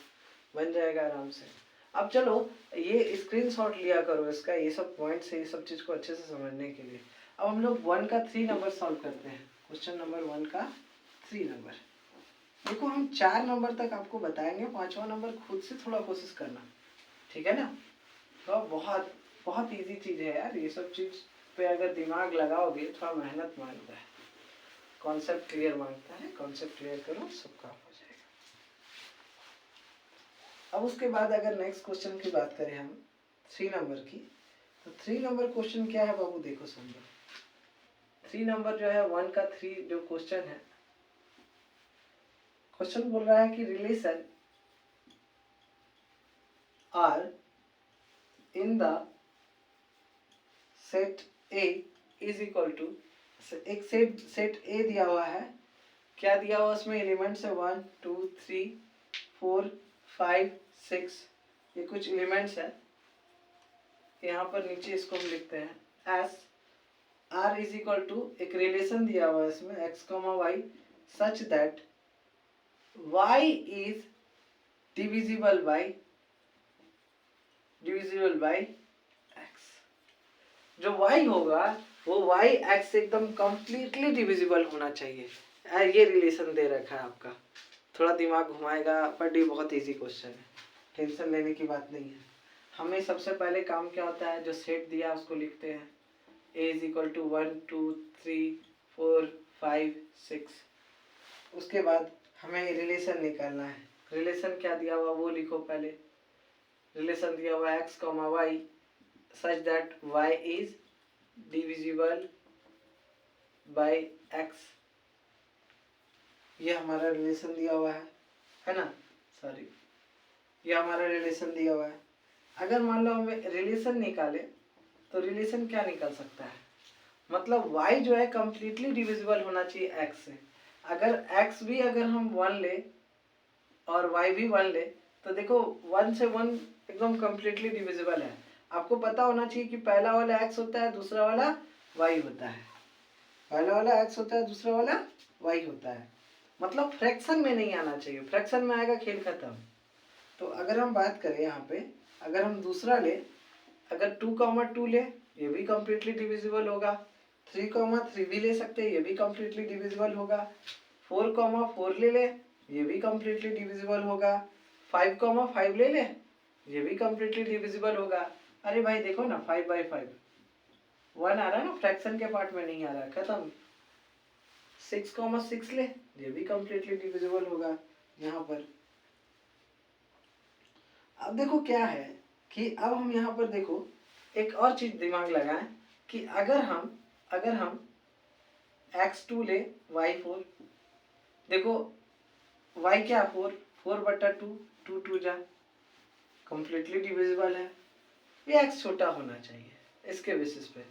बन जाएगा आराम से। अब चलो ये स्क्रीनशॉट लिया करो इसका, ये सब पॉइंट्स है, ये सब चीज को अच्छे से समझने के लिए। अब हम लोग 1 का 3 नंबर सॉल्व करते हैं, क्वेश्चन नंबर 1 का 3 नंबर। देखो हम 4 नंबर तक आपको बताएंगे, 5वां नंबर खुद से थोड़ा कोशिश करना, ठीक है ना। तो बहुत बहुत इजी चीज है यार, ये सब चीज पे अगर दिमाग लगाओगे, थोड़ा मेहनत मांगता है, कॉन्सेप्ट क्लियर मांगता है, कॉन्सेप्ट क्लियर करो सब काम हो जाएगा। अब उसके बाद अगर नेक्स्ट क्वेश्चन की बात करें हम 3 नंबर की, तो 3 नंबर क्वेश्चन क्या है बाबू, देखो समझो। 3 नंबर जो है 1 का 3 जो क्वेश्चन है, क्वेश्चन बोल रहा है कि relation R in the set A is equal to, एक सेट A दिया हुआ है, क्या दिया हुआ उसमें एलिमेंट्स है 1 2 3 4 5 6, ये कुछ एलिमेंट्स है। यहाँ पर नीचे इसको हम लिखते हैं S R is equal to, एक रिलेशन दिया हुआ है इसमें x comma y such that y is divisible by x। जो y होगा वो y x से एकदम कंप्लीटली डिविजिबल होना चाहिए। ये रिलेशन दे रखा है आपका, थोड़ा दिमाग घुमाएगा बट ये बहुत इजी क्वेश्चन है, टेंशन लेने की बात नहीं है। हमें सबसे पहले काम क्या होता है, जो सेट दिया उसको लिखते हैं, a इज इक्वल टू 1 2 3 4 5 6। उसके बाद हमें रिलेशन निकालना है, रिलेशन क्या दिया हुआ वो लिखो पहले। रिलेशन दिया हुआ है x comma y such that y is divisible by x, ये हमारा रिलेशन दिया हुआ है ना, सॉरी ये हमारा रिलेशन दिया हुआ है। अगर मान लो हमें रिलेशन निकाले तो रिलेशन क्या निकल सकता है, मतलब y जो है कंप्लीटली डिविजिबल होना चाहिए x से। अगर x भी अगर हम 1 ले और y भी 1 ले तो देखो 1 से 1 एकदम कंप्लीटली डिविजिबल है। आपको पता होना चाहिए कि पहला वाला x होता है, दूसरा वाला y होता है, पहला वाला x होता है, दूसरा वाला y होता है, मतलब फ्रैक्शन में नहीं आना चाहिए, फ्रैक्शन में आएगा खेल खत्म। तो अगर हम बात करें यहाँ पे, अगर हम दूसरा ले, अगर 2,2 ले ये भी कंप्लीटली डिविजिबल होगा, 3,3 भी ले सकते हैं, ये भी कंप्लीटली डिविजिबल होगा, 4,4 ले ये भी कंप्लीटली डिविजिबल होगा, 5,5 ले ये भी कंप्लीटली डिविजिबल होगा। अरे भाई देखो ना 5/5 1 आ रहा है ना, फ्रैक्शन के पार्ट में नहीं आ रहा, खत्म। 6,6 ले ये भी कंप्लीटली डिविजिबल होगा यहाँ पर। अब देखो क्या है कि अब हम यहाँ पर देखो एक और चीज दिमाग लगाएं कि अगर हम x2 ले y4, देखो y क्या 4/2, 2 2 जा कंप्लीटली डिविजिबल है, ये x छोटा होना चाहिए इसके बेसिस पे।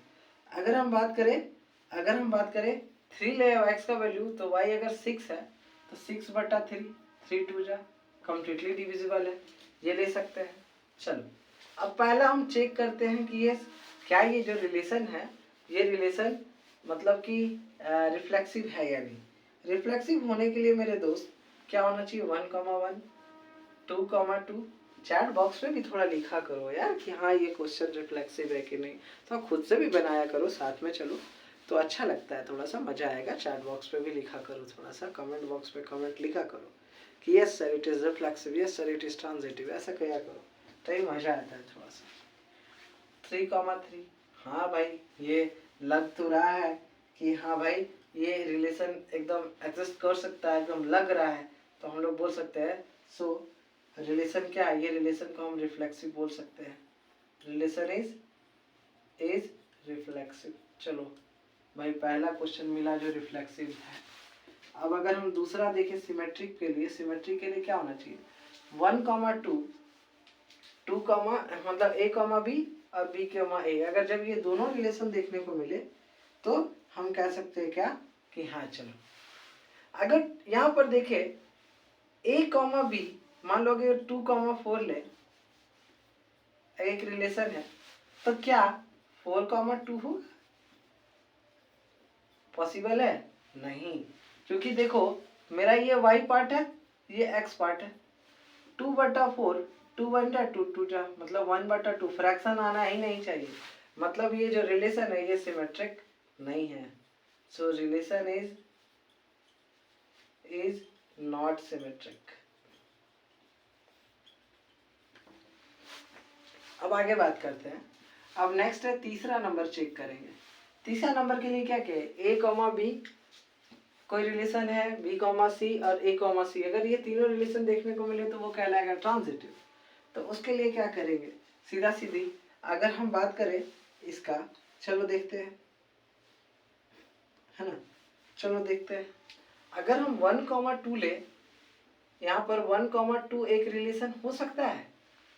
अगर हम बात करें 3 ले x का वैल्यू, तो y अगर 6 है तो 6/3, 3 2 जा कंप्लीटली डिविजिबल है, ये ले सकते हैं। चलो अब पहला हम चेक करते हैं कि ये क्या, ये जो रिलेशन है ये रिलेशन मतलब कि रिफ्लेक्सिव है या नहीं। रिफ्लेक्सिव होने के लिए मेरे दोस्त क्या होना चाहिए, 1,1 2,2 चैट बॉक्स में भी थोड़ा लिखा करो यार कि हाँ ये क्वेश्चन रिफ्लेक्सिव है कि नहीं, तो खुद से भी बनाया करो साथ में, चलो तो अच्छा लगता है, थोड़ा सा मज़ा आएगा। चैट बॉक्स पे भी लिखा करो, थोड़ा सा कमेंट बॉक्स पे कमेंट लिखा करो कि yes sir it is reflexive, yes sir it is transitive, ऐसा किया करो तो ही मज़ा आता है थोड़ा सा। 3,3 हाँ भाई ये लग तो रहा है कि हाँ भाई ये रिलेशन एकदम एग्जिस्ट कर सकता है, एकदम लग रहा है, तो हम लोग बोल सकते हैं सो रिलेशन क्या है, ये रिलेशन को हम रिफ्लेक्सिव बोल सकते हैं। Relation is reflexive. चलो भाई पहला क्वेश्चन मिला जो रिफ्लेक्सिव है। अब अगर हम दूसरा देखें सिमेट्रिक के लिए, सिमेट्रिक के लिए क्या होना चाहिए 1,2 2, मतलब A, B और B, A। अगर जब ये दोनों रिलेशन देखने को मिले तो हम कह सकते हैं क्या कि हाँ चलो, अगर यहाँ पर देखे A, B मान लो अगर 2,4 ले एक रिलेशन है, तो क्या 4,2 होगा? पॉसिबल है नहीं, क्योंकि देखो मेरा ये y पार्ट है, ये x पार्ट है। 2/4 2 बटा 2 जा मतलब 1/2 फ्रैक्शन आना ही नहीं चाहिए, मतलब ये जो रिलेशन है ये सिमेट्रिक नहीं है। सो रिलेशन इज नॉट सिमेट्रिक। अब आगे बात करते हैं। अब नेक्स्ट है तीसरा नंबर चेक करेंगे। तीसरा नंबर के लिए क्या कहे A, B कोई रिलेशन है, B, C और A, C, अगर ये तीनों रिलेशन देखने को मिले तो वो कहलाएगा ट्रांजिटिव। तो उसके लिए क्या करेंगे, सीधा सीधी अगर हम बात करें इसका, चलो देखते हैं, है ना, चलो देखते हैं। अगर हम 1,2 ले, यहाँ पर 1,2 एक रिलेशन हो सकता है,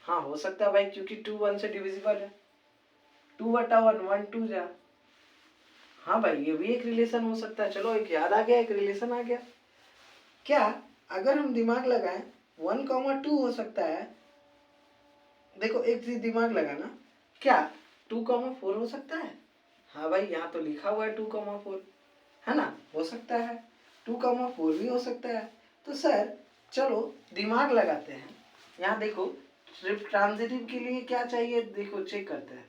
हाँ हो सकता है भाई, क्योंकि 2 1 से डिविजिबल है। 2/1 1 2 जा, हाँ भाई ये भी एक रिलेशन हो सकता है। चलो एक याद आ गया, एक रिलेशन आ गया। क्या अगर हम दिमाग लगाएं 1,2 हो सकता है, देखो एक चीज दिमाग लगाना, क्या 2,4 हो सकता है? हाँ भाई यहाँ तो लिखा हुआ है 2,4, है ना, हो सकता है 2,4 भी हो सकता है। तो सर चलो दिमाग लगाते हैं, यहाँ देखो ट्रांजिटिव के लिए क्या चाहिए, देखो चेक करते हैं।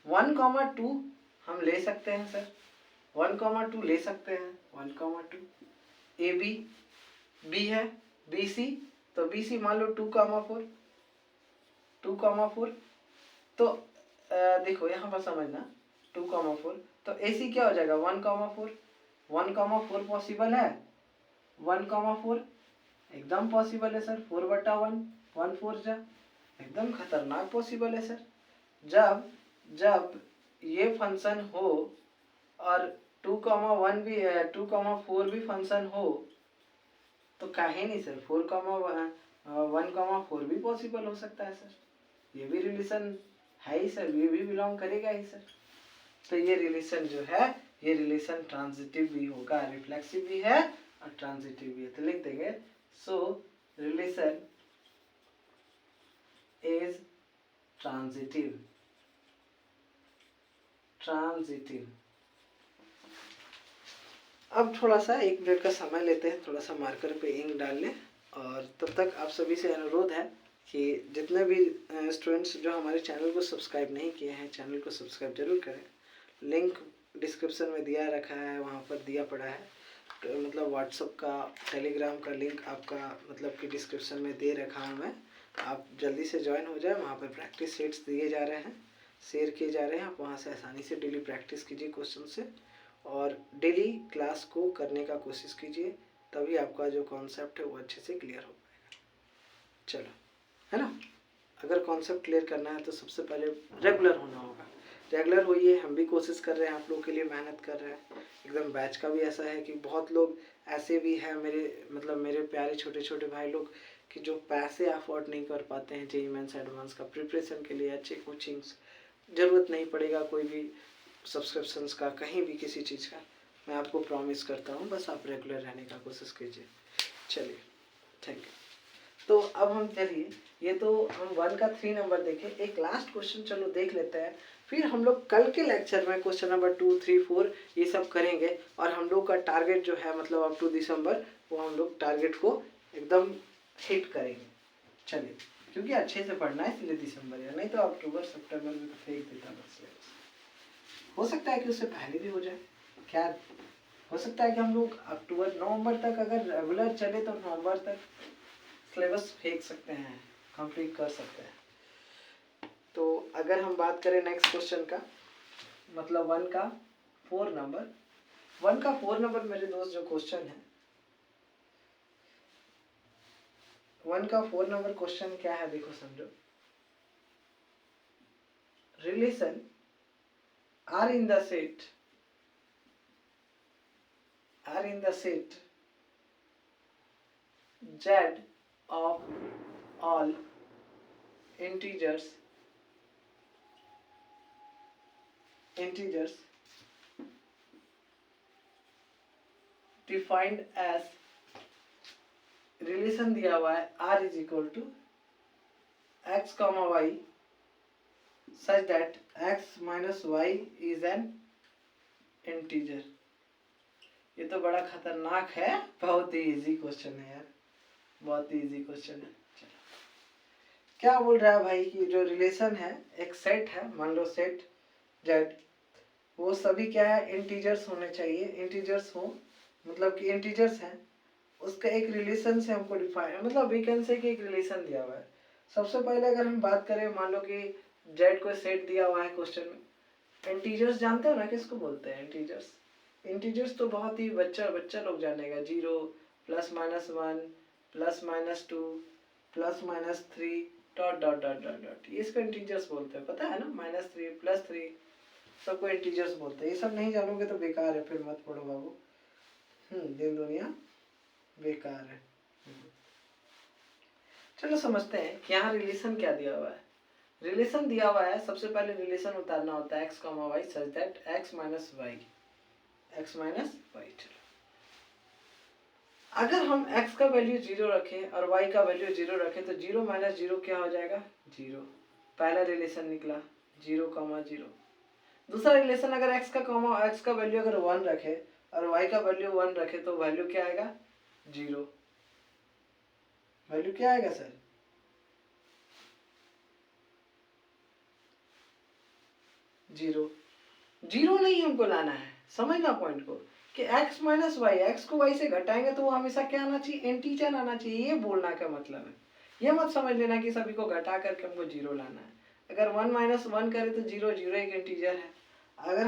1,2 हम ले सकते हैं सर, 1,2 ले सकते हैं, 1,2 AB B है, BC तो BC मान लो 2,4 तो देखो यहाँ पर समझना 2,4 तो AC क्या हो जाएगा 1,4 1,4 पॉसिबल है, 1,4 एकदम पॉसिबल है सर। 4/1 1 4 जा एकदम खतरनाक पॉसिबल है सर। जब ये फंक्शन हो और 2,1 भी 2,4 भी फंक्शन हो तो काहे नहीं सर 1,4 भी पॉसिबल हो सकता है सर, ये भी रिलेशन है ही सर, ये भी बिलोंग करेगा ही सर। तो ये रिलेशन जो है ये रिलेशन ट्रांजिटिव भी होगा, रिफ्लेक्सिव भी है और ट्रांजिटिव भी है। तो लिख देंगे सो रिलेशन इज ट्रांजिटिव। अब थोड़ा सा 1 मिनट का समय लेते हैं, थोड़ा सा मार्कर पे इंक डाल लें, और तब तक आप सभी से अनुरोध है कि जितने भी स्टूडेंट्स जो हमारे चैनल को सब्सक्राइब नहीं किए हैं, चैनल को सब्सक्राइब जरूर करें। लिंक डिस्क्रिप्शन में दिया रखा है, वहाँ पर दिया पड़ा है, तो मतलब व्हाट्सअप का टेलीग्राम का लिंक आपका मतलब कि डिस्क्रिप्शन में दे रखा हूँ मैं, आप जल्दी से ज्वाइन हो जाए। वहाँ पर प्रैक्टिस सेट्स दिए जा रहे हैं, शेयर किए जा रहे हैं, आप वहाँ से आसानी से डेली प्रैक्टिस कीजिए क्वेश्चन से, और डेली क्लास को करने का कोशिश कीजिए, तभी आपका जो कॉन्सेप्ट है वो अच्छे से क्लियर हो पाएगा। चलो, है ना, अगर कॉन्सेप्ट क्लियर करना है तो सबसे पहले रेगुलर होना होगा। रेगुलर होइए, हम भी कोशिश कर रहे हैं, आप लोगों के लिए मेहनत कर रहे हैं। एकदम बैच का भी ऐसा है कि बहुत लोग ऐसे भी हैं मेरे मतलब मेरे प्यारे छोटे छोटे भाई लोग कि जो पैसे अफोर्ड नहीं कर पाते हैं जेईई मेंस एडवांस का प्रिपरेशन के लिए। अच्छे कोचिंग्स ज़रूरत नहीं पड़ेगा कोई भी सब्सक्रिप्शंस का, कहीं भी किसी चीज़ का, मैं आपको प्रॉमिस करता हूँ, बस आप रेगुलर रहने का कोशिश कीजिए। चलिए थैंक यू। तो अब हम चलिए, ये तो हम 1 का 3 नंबर देखें, एक लास्ट क्वेश्चन चलो देख लेते हैं, फिर हम लोग कल के लेक्चर में क्वेश्चन नंबर 2 3 4 ये सब करेंगे, और हम लोग का टारगेट जो है मतलब अप टू दिसंबर वो हम लोग टारगेट को एकदम हिट करेंगे। चलिए क्योंकि अच्छे से पढ़ना है इसलिए दिसंबर, या नहीं तो अक्टूबर सितंबर में तो फेंक देता बस सिलेबस। हो सकता है कि उससे पहले भी हो जाए, क्या हो सकता है कि हम लोग अक्टूबर नवंबर तक अगर रेगुलर चले तो नवंबर तक सिलेबस फेंक सकते हैं, कंप्लीट कर सकते हैं। तो अगर हम बात करें नेक्स्ट क्वेश्चन का, मतलब 1 का 4 नंबर मेरे दोस्त जो क्वेश्चन है, 1 का 4 नंबर क्वेश्चन क्या है देखो समझो। Relation R in the set Z of all integers defined as, relation दिया हुआ है r is equal to x comma y such that x minus y is an integer। ये तो बड़ा खतरनाक है, बहुत ही इजी क्वेश्चन है यार, बहुत ही इजी क्वेश्चन है। चलो क्या बोल रहा है भाई कि जो रिलेशन है एक सेट है, मान लो सेट Z, वो सभी क्या है इंटीजर्स होने चाहिए, इंटीजर्स हो मतलब कि इंटीजर्स हैं, उसका एक रिलेशन से हमको डिफाइन, मतलब वी कैन से कि एक रिलेशन दिया हुआ है। सबसे पहले अगर हम बात करें, मान लो कि Z को सेट दिया हुआ है क्वेश्चन में, इंटीजर्स जानते हो ना किसको बोलते हैं इंटीजर्स? इंटीजर्स तो बहुत ही बच्चा लोग जानेगा, 0 +-1 +-2 +-3 dot dot dot dot dot, ये इसको इंटीजर्स बोलते हैं, पता है ना, -3 +3 सबको इंटीजर्स बोलते हैं। ये सब नहीं जानोगे तो बेकार है, फिर मत पढ़ो बाबू, दिन दुनिया बेकार है। चलो समझते हैं कि यहाँ रिलेशन क्या दिया हुआ है। रिलेशन दिया हुआ है, सबसे पहले रिलेशन उतारना होता है x, y such that x minus y. चलो अगर हम x का वैल्यू 0 रखें और y का वैल्यू 0 रखें तो 0 माइनस 0 क्या हो जाएगा, 0। पहला रिलेशन निकला 0,0। दूसरा रिलेशन अगर x का वैल्यू अगर 1 रखे और y का वैल्यू 1 रखे तो वैल्यू क्या आएगा, 0। वैल्यू क्या आएगा सर, 0 नहीं हमको लाना है, समझना पॉइंट को कि x माइनस वाई, एक्स को y से घटाएंगे तो वो हमेशा क्या आना चाहिए, इंटीजर आना चाहिए। ये बोलना का मतलब है, ये मत समझ लेना कि सभी को घटा करके हमको 0 लाना है। अगर 1 माइनस 1 करें तो 0 एक इंटीजर है। अगर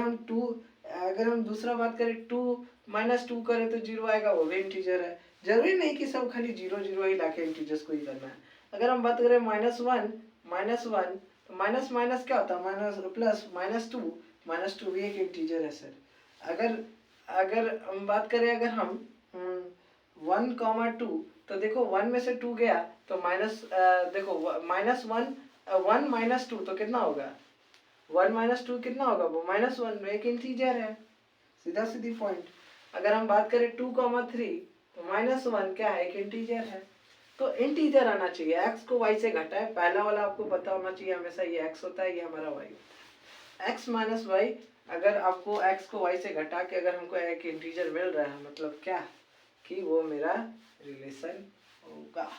हम दूसरा बात करें 2 माइनस 2 करें तो 0 आएगा, वो भी इंटीजर है। जरूरी नहीं कि सब खाली 0 ही लाके इंटीजर्स को ही करना है। अगर हम बात करें -1 तो माइनस माइनस क्या होता है, माइनस प्लस, -2 भी एक इंटीजर है सर। अगर हम बात करें, अगर हम 1,2 तो देखो 1 में से 2 गया तो देखो -1 माइनस 2 तो कितना होगा, 1 माइनस 2 कितना होगा, वो -1 एक इंटीजर है, सीधा सीधी पॉइंट। अगर हम बात करें 2,3 तो -1 क्या है, एक इंटीजर है। तो इंटीजर आना चाहिए, x को y से घटाए, पहला वाला आपको पता होना चाहिए, हमेशा ये x होता है, ये हमारा y होता है। x माइनस वाई, अगर आपको x को y से घटा के अगर हमको एक इंटीजर मिल रहा है, मतलब क्या कि वो मेरा रिलेशन होगा।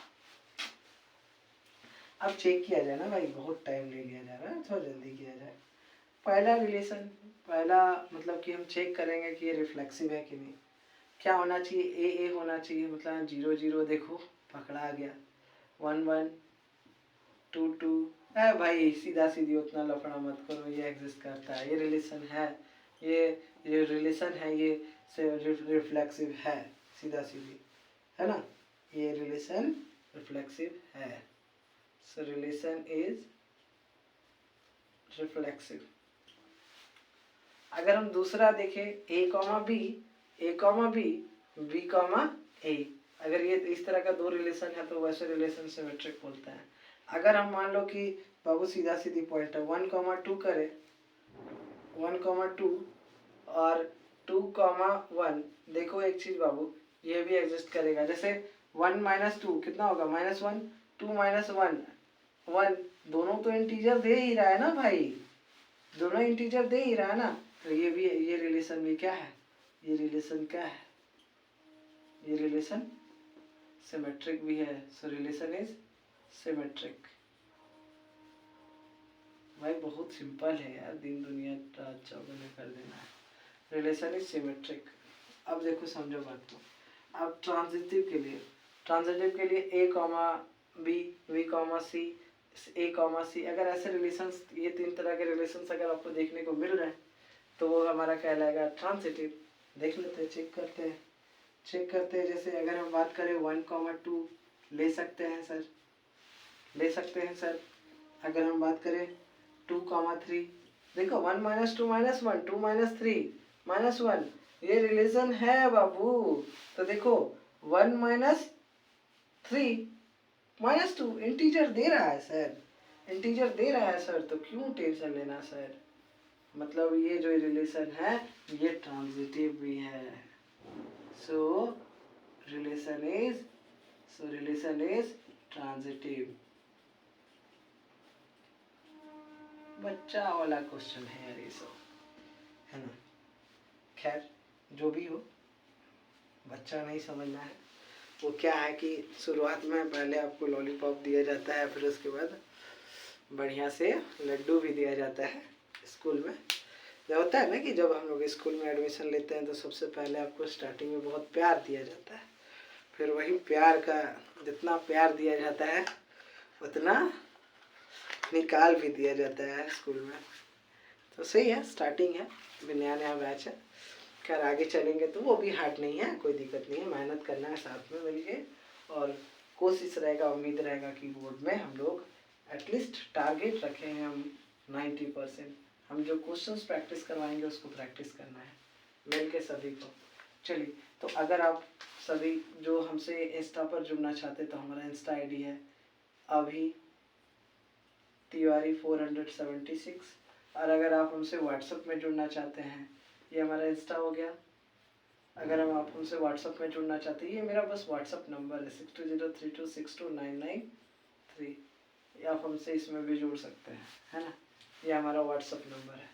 अब चेक किया जाए ना भाई, बहुत टाइम ले लिया जा रहा है, थोड़ा जल्दी किया जाए। पहला रिलेशन, मतलब कि हम चेक करेंगे कि ये रिफ्लेक्सिव है कि नहीं। क्या होना चाहिए, ए होना चाहिए, मतलब 0 देखो पकड़ा गया, 1 2 है भाई, सीधा सीधी उतना लफड़ा मत करो, ये एग्जिस्ट करता है, ये रिलेशन है, ये रिलेशन है, ये रिफ्लेक्सिव है, सीधा सीधी है ना, ये रिलेशन रिफ्लेक्सिव है। सो रिलेशन इज रिफ्लेक्सिव। अगर हम दूसरा देखें, a, b, b, a, अगर ये इस तरह का दो रिलेशन है तो वैसे रिलेशन सिमेट्रिक बोलते हैं। अगर हम मान लो कि बाबू सीधा सीधी पॉइंट है, 1,2 करें, 1,2 और 2,1, देखो एक चीज बाबू, ये भी एग्जिस्ट करेगा। जैसे 1 माइनस 2 कितना होगा, -1, 2 माइनस 1, दोनों तो इंटीजर दे ही रहा है ना भाई, दोनों इंटीजर दे ही रहा है ना, तो ये रिलेशन भी क्या है, ये रिलेशन क्या है, ये रिलेशन सिमेट्रिक भी है। सो रिलेशन इज सिमेट्रिक। भाई बहुत सिंपल है यार, दिन दुनिया रात चौगुना कर देना है। Relation is symmetric. अब देखो समझो बात को। अब ट्रांजिटिव के लिए ए comma B, B comma C, A comma सी, अगर ऐसे रिलेशंस, ये तीन तरह के रिलेशंस अगर आपको देखने को मिल रहे हैं तो वो हमारा कहलाएगा ट्रांजिटिव। देख लेते हैं, चेक करते हैं। जैसे अगर हम बात करें 1,2 ले सकते हैं सर। अगर हम बात करें 2,3, देखो 1 - 2 - 1, 2 - 3 -1, ये रिलेशन है बाबू। तो देखो 1 - 3 -2 इंटीजर दे रहा है सर, तो क्यों टेंशन लेना सर। मतलब ये जो रिलेशन है ये ट्रांजिटिव भी है। सो रिलेशन इज ट्रांजिटिव। बच्चा वाला क्वेश्चन है यार ये सब, है ना। खैर जो भी हो, बच्चा नहीं समझना है। वो क्या है कि शुरुआत में पहले आपको लॉलीपॉप दिया जाता है, फिर उसके बाद बढ़िया से लड्डू भी दिया जाता है स्कूल में। जब होता है ना कि जब हम लोग स्कूल में एडमिशन लेते हैं तो सबसे पहले आपको स्टार्टिंग में बहुत प्यार दिया जाता है, फिर वही प्यार का जितना प्यार दिया जाता है उतना निकाल भी दिया जाता है स्कूल में। तो सही है, स्टार्टिंग है, अभी नया बैच है। खैर आगे चलेंगे तो वो भी हार्ड नहीं है, कोई दिक्कत नहीं है, मेहनत करना है साथ में मिलके, और कोशिश रहेगा, उम्मीद रहेगा कि बोर्ड में हम लोग एटलीस्ट टारगेट रखे हैं हम 90%। हम जो क्वेश्चंस प्रैक्टिस करवाएंगे उसको प्रैक्टिस करना है मिल के सभी को। चलिए, तो अगर आप सभी जो हमसे इंस्टा पर जुड़ना चाहते तो हमारा इंस्टा आईडी है अभी तिवारी 476, और अगर आप हमसे व्हाट्सएप में जुड़ना चाहते हैं, ये हमारा इंस्टा हो गया। अगर आप हमसे व्हाट्सएप में जुड़ना चाहते हैं, ये मेरा बस व्हाट्सएप नंबर है 6203262993, ये आप हमसे इसमें भी जुड़ सकते हैं, है ना। ये हमारा व्हाट्सएप नंबर है,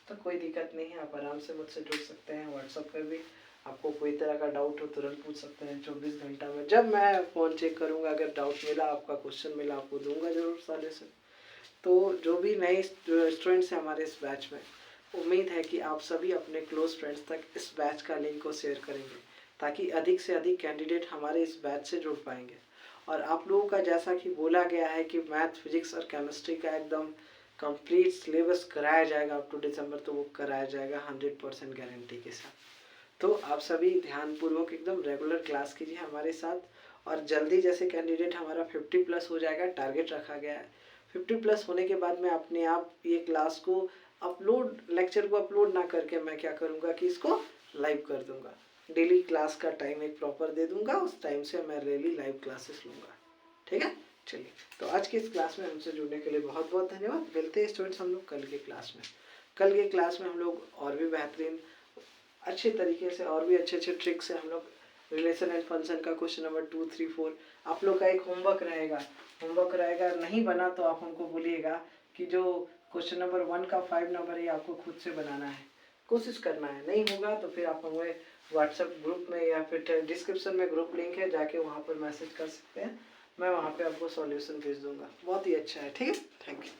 तो कोई दिक्कत नहीं है, आप आराम से मुझसे जुड़ सकते हैं व्हाट्सएप पर भी। आपको कोई तरह का डाउट हो तुरंत पूछ सकते हैं 24 घंटा में, जब मैं फ़ोन चेक करूँगा, अगर डाउट मिला, आपका क्वेश्चन मिला, आपको दूंगा जरूर सॉल्यूशन। तो जो भी नए स्टूडेंट्स हैं हमारे इस बैच में, उम्मीद है कि आप सभी अपने क्लोज फ्रेंड्स तक इस बैच का लिंक को शेयर करेंगे, ताकि अधिक से अधिक कैंडिडेट हमारे इस बैच से जुड़ पाएंगे। और आप लोगों का जैसा कि बोला गया है कि मैथ, फिजिक्स और केमिस्ट्री का एकदम कंप्लीट सिलेबस कराया जाएगा अप टू दिसंबर, तो वो कराया जाएगा 100% गारंटी के साथ। तो आप सभी ध्यानपूर्वक एकदम रेगुलर क्लास कीजिए हमारे साथ, और जल्दी जैसे कैंडिडेट हमारा 50+ हो जाएगा, टारगेट रखा गया है। 50+ होने के बाद मैं अपने आप ये क्लास को लेक्चर को अपलोड ना करके मैं क्या करूँगा कि इसको लाइव कर दूँगा। डेली क्लास का टाइम एक प्रॉपर दे दूँगा, उस टाइम से मैं डेली लाइव क्लासेस लूँगा। ठीक है, चलिए, तो आज की इस क्लास में हमसे जुड़ने के लिए बहुत बहुत धन्यवाद। मिलते हैं स्टूडेंट्स हम लोग कल के क्लास में। कल के क्लास में हम लोग और भी बेहतरीन अच्छे तरीके से और भी अच्छे ट्रिक्स से हम लोग रिलेशन एंड फंक्शन का क्वेश्चन नंबर 2, 3, 4 आप लोग का एक होमवर्क रहेगा। नहीं बना तो आप हमको बोलिएगा कि जो क्वेश्चन नंबर 1 का 5 नंबर है आपको खुद से बनाना है, कोशिश करना है। नहीं होगा तो फिर आप हमें व्हाट्सएप ग्रुप में या फिर डिस्क्रिप्शन में ग्रुप लिंक है, जाके वहाँ पर मैसेज कर सकते हैं, मैं वहाँ पे आपको सॉल्यूशन भेज दूँगा। बहुत ही अच्छा है, ठीक है, थैंक यू।